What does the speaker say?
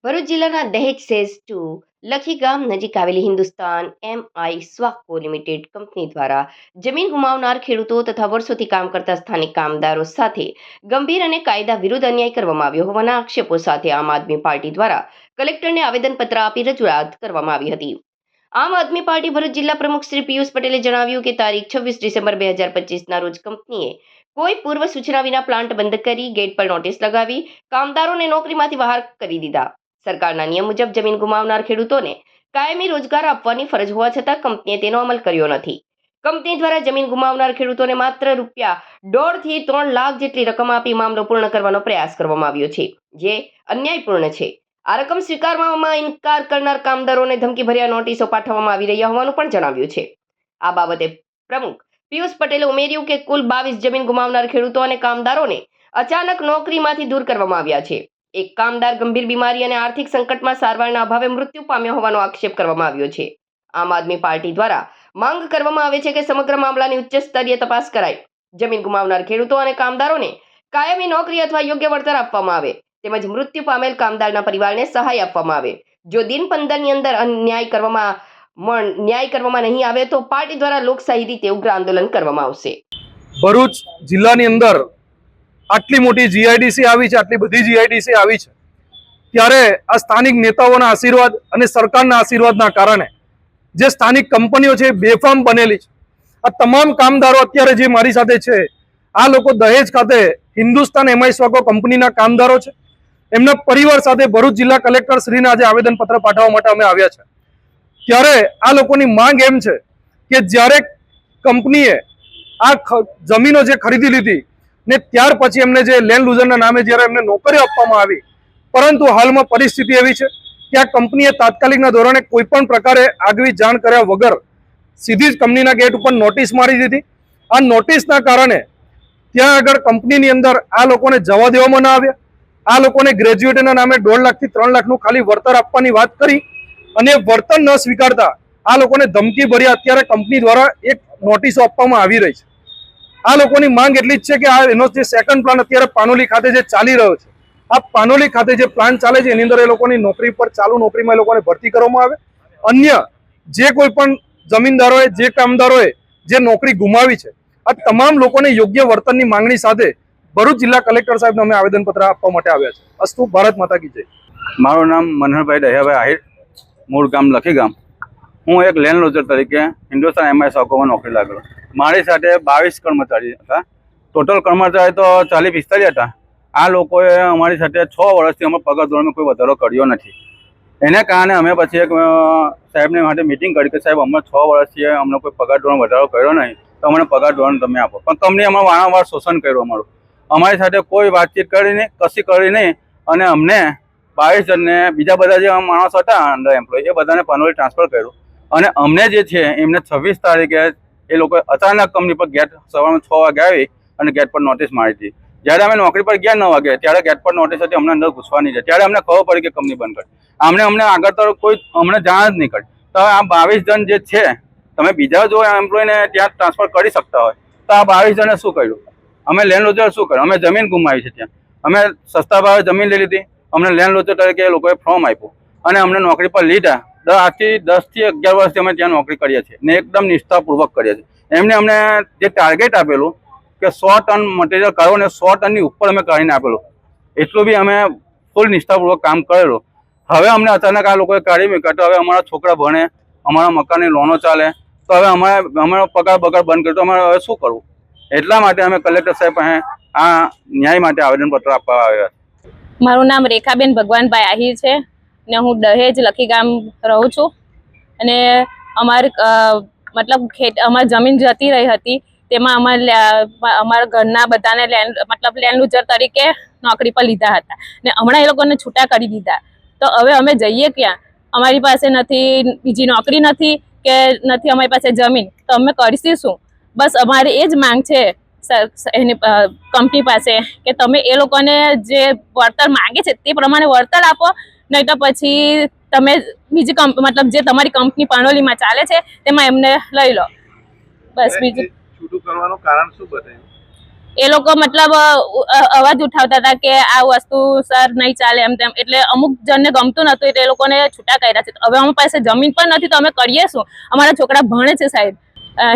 ભરૂચ જિલ્લાના દહેજ સેઝ 2 લખી ગામ નજીક આવેલી હિન્દુસ્તાન એમઆઈ સ્વાકો લિમિટેડ કંપની દ્વારા જમીન ગુમાવનાર ખેડૂતો તથા વર્ષોથી કામ કરતા સ્થાનિક કામદારો સાથે ગંભીર અને કાયદા વિરુદ્ધ અન્યાય કરવામાં આવ્યો હોવાના આક્ષેપો સાથે આમ આદમી પાર્ટી દ્વારા કલેક્ટરને આવેદનપત્ર આપી રજૂઆત કરવામાં આવી હતી। આમ આદમી પાર્ટી ભરૂચ જિલ્લા પ્રમુખ શ્રી પિયુષ પટેલે જણાવ્યું કે તારીખ 26 ડિસેમ્બર 2025ના રોજ કંપનીએ કોઈ પૂર્વ સૂચના વિના પ્લાન્ટ બંધ કરી ગેટ પર નોટિસ લગાવી કામદારોને નોકરીમાંથી બહાર કરી દીધા। સરકારના નિયમ મુજબ જમીન ગુમાવનાર ખેડૂતોને કાયમી રોજગાર આપવાની ફરજ હોવા છતાં કંપનીએ તેનો અમલ કર્યો નથી। કંપની દ્વારા જમીન ગુમાવનાર ખેડૂતોને માત્ર ₹1.5 થી 3 લાખ જેટલી રકમ આપી મામલો પૂર્ણ કરવાનો પ્રયાસ કરવામાં આવ્યો છે, જે અન્યાયપૂર્ણ છે। આ રકમ સ્વીકારવામાં ઇનકાર કરનાર કામદારોને ધમકીભર્યા નોટિસો પાઠવવામાં આવી રહ્યા હોવાનું પણ જણાવ્યું છે। આ બાબતે પ્રમુખ પિયુષ પટેલે ઉમેર્યું કે કુલ 22 જમીન ગુમાવનાર ખેડૂતો અને કામદારોને અચાનક નોકરીમાંથી દૂર કરવામાં આવ્યા છે। એક કામદાર ગંભીર બીમારી અને આર્થિક સંકટમાં સારવારના અભાવે મૃત્યુ પામ્યો હોવાનો આક્ષેપ કરવામાં આવ્યો છે। આમ આદમી પાર્ટી દ્વારા માંગ કરવામાં આવે છે કે સમગ્ર મામલાની ઉચ્ચ સ્તરીય તપાસ કરાય, જમીન ગુમાવનાર ખેડૂતો અને કામદારોને કાયમી નોકરી અથવા યોગ્ય વળતર આપવામાં આવે તેમજ મૃત્યુ પામેલ કામદારના પરિવારને સહાય આપવામાં આવે। જો દિન 15 ની અંદર ન્યાય કરવામાં નહીં આવે તો પાર્ટી દ્વારા લોકશાહી રીતે ઉગ્ર આંદોલન કરવામાં આવશે। ભરૂચ જિલ્લાની અંદર આટલી મોટી જીઆઈડીસી આવી છે, આટલી બધી જીઆઈડીસી આવી છે, ત્યારે આ સ્થાનિક નેતાઓના આશીર્વાદ અને સરકારના આશીર્વાદના કારણે જે સ્થાનિક કંપનીઓ છે બેફામ બનેલી છે। આ તમામ કામદારો અત્યારે જે મારી સાથે છે, આ લોકો દહેજ ખાતે હિન્દુસ્તાન એમઆઈ સ્વાકો કંપનીના કામદારો છે। એમના પરિવાર સાથે ભરૂચ જિલ્લા કલેક્ટર શ્રીને આજે આવેદનપત્ર પાઠવવા માટે અમે આવ્યા છે। ત્યારે આ લોકોની માંગ એમ છે કે જ્યારે કંપનીએ આ જમીનો જે ખરીદી લીધી ને ત્યાર પછી એમને જે લેન્ડ લૂઝરના નામે જ્યારે એમને નોકરીઓ આપવામાં આવી, પરંતુ હાલમાં પરિસ્થિતિ એવી છે કે આ કંપનીએ તાત્કાલિકના ધોરણે કોઈ પણ પ્રકારે આગવી જાણ કર્યા વગર સીધી જ કંપનીના ગેટ ઉપર નોટિસ મારી દીધી। આ નોટિસના કારણે ત્યાં આગળ કંપનીની અંદર આ લોકોને જવા દેવામાં ના આવ્યા। આ લોકોને ગ્રેજ્યુએટના નામે 1.5 લાખથી 3 લાખનું ખાલી વળતર આપવાની વાત કરી અને વળતર ન સ્વીકારતા આ લોકોને ધમકી ભર્યા અત્યારે કંપની દ્વારા એક નોટિસો આપવામાં આવી રહી છે। આ લોકોની માંગ એટલી જ છે કે આ એનો જે સેકન્ડ પ્લાન અત્યારે પાનોલી ખાતે જે ચાલી રહ્યો છે, આ પાનોલી ખાતે જે પ્લાન ચાલે છે એની અંદર એ લોકોની નોકરી પર ચાલુ નોકરીમાં એ લોકોને ભરતી કરવામાં આવે। અન્ય જે કોઈ પણ જમીનદારોએ જે કામદારોએ જે નોકરી ગુમાવી છે, આ તમામ લોકોને યોગ્ય વળતરની માંગણી સાથે ભરૂચ જિલ્લા કલેક્ટર સાહેબને અમે આવેદનપત્ર આપવા માટે આવ્યા છે। અસ્તુ, ભારત માતા કી જય। મારું નામ મનહરભાઈ દહિયાભાઈ આહિર, મૂળ ગામ લખી ગામ। હું એક લેન્ડ લોઝર તરીકે હિન્દુસ્તાન એમઆઈ સ્વાકોમાં નોકરી લાગેલો। મારી સાથે 22 કર્મચારી હતા। ટોટલ કર્મચારી તો 40-45 હતા। આ લોકોએ અમારી સાથે 6 વર્ષથી અમારા પગાર ધોરણમાં કોઈ વધારો કર્યો નથી। એને કારણે અમે પછી એક સાહેબને માટે મિટિંગ કરી કે સાહેબ, અમે 6 વર્ષથી અમને કોઈ પગાર ધોરણ વધારો કર્યો નહીં, તો અમને પગાર ધોરણ તમે આપો। પણ કંપની અમારું વારંવાર શોષણ કર્યું અમારું। અમારી સાથે કોઈ વાતચીત કરી નહીં, કશી કરી નહીં, અને અમને 22 જણને બીજા બધા જે માણસો હતા અંડર એમ્પ્લોય એ બધાને પાનોલી ટ્રાન્સફર કર્યું। અને અમને જે છે એમને 26 તારીખે એ લોકોએ અચાનક કંપની પર ગેટ સવારમાં 6 વાગે આવી અને ગેટ પર નોટિસ મારી હતી। જ્યારે અમે નોકરી પર ગયા 9 વાગે ત્યારે ગેટ પર નોટિસ હતી, અમને અંદર ઘૂસવા નહીં જાય। ત્યારે અમને ખબર પડી કે કંપની બંધ કરી। અમને આગળ તો કોઈ અમને જાણ જ નહીં કરી। તો આ 22 જણ જે છે, તમે બીજા જો એમ્પ્લોયને ત્યાં ટ્રાન્સફર કરી શકતા હોય તો આ 22 જણે શું કર્યું? અમે લેન્ડ લોઝર શું કર્યું? અમે જમીન ગુમાવી છે ત્યાં। અમે સસ્તા ભાવે જમીન લઈ લીધી, અમને લેન્ડ લોઝર તરીકે એ લોકોએ ફોર્મ આપ્યું અને અમને નોકરી પર લીધા। આજથી 10 થી 11 વર્ષથી અમે ત્યાં નોકરી કરીએ છીએ ને એકદમ નિષ્ઠાપૂર્વક કરીએ છીએ। એમને અમને જે ટાર્ગેટ આપેલું કે 100 ટન મટીરિયલ કાઢો ને 100 ટનની ઉપર અમે કાઢીને આપેલું, એટલું બી અમે ફૂલ નિષ્ઠાપૂર્વક કામ કરેલું। હવે અમને અચાનક આ લોકોએ કાઢી મૂક્યા, તો હવે અમારા છોકરા ભણે, અમારા મકાનની લોનો ચાલે, તો હવે અમારો પગાર બંધ કર્યો, તો અમારે હવે શું કરવું? એટલા માટે અમે કલેક્ટર સાહેબ પાસે આ ન્યાય માટે આવેદનપત્ર આપવા આવ્યા છે। મારું નામ રેખાબેન ભગવાનભાઈ આહિર છે ને હું દહેજ લખી ગામ રહું છું। અને મતલબ અમારી જમીન જતી રહી હતી, તેમાં અમારા ઘરના બધાને લેન્ડ લૂઝર તરીકે નોકરી પર લીધા હતા ને હમણાં એ લોકોને છૂટા કરી દીધા। તો હવે અમે જઈએ ક્યાં? અમારી પાસે નથી, બીજી નોકરી નથી કે નથી અમારી પાસે જમીન, તો અમે કરીશું શું? બસ અમારી એ જ માંગ છે એની કંપની પાસે કે તમે એ લોકોને જે વળતર માંગે છે તે પ્રમાણે વળતર આપો, નહીં તો પછી તમે બીજી જે તમારી કંપની પાનોલીમાં ચાલે છે તેમાં એમને લઈ લો। બસ બીજું છૂટું કરવાનું કારણ શું બતાવ્યું? એ લોકો મતલબ અવાજ ઉઠાવતા હતા કે આ વસ્તુ સર નહીં ચાલે એમ તેમ, એટલે અમુક જણને ગમતું નતું એટલે એ લોકોને છૂટા કર્યા છે. હવે અમારી પાસે જમીન પણ નથી તો અમે કરીએ શું? અમારા છોકરા ભણે છે સાહેબ,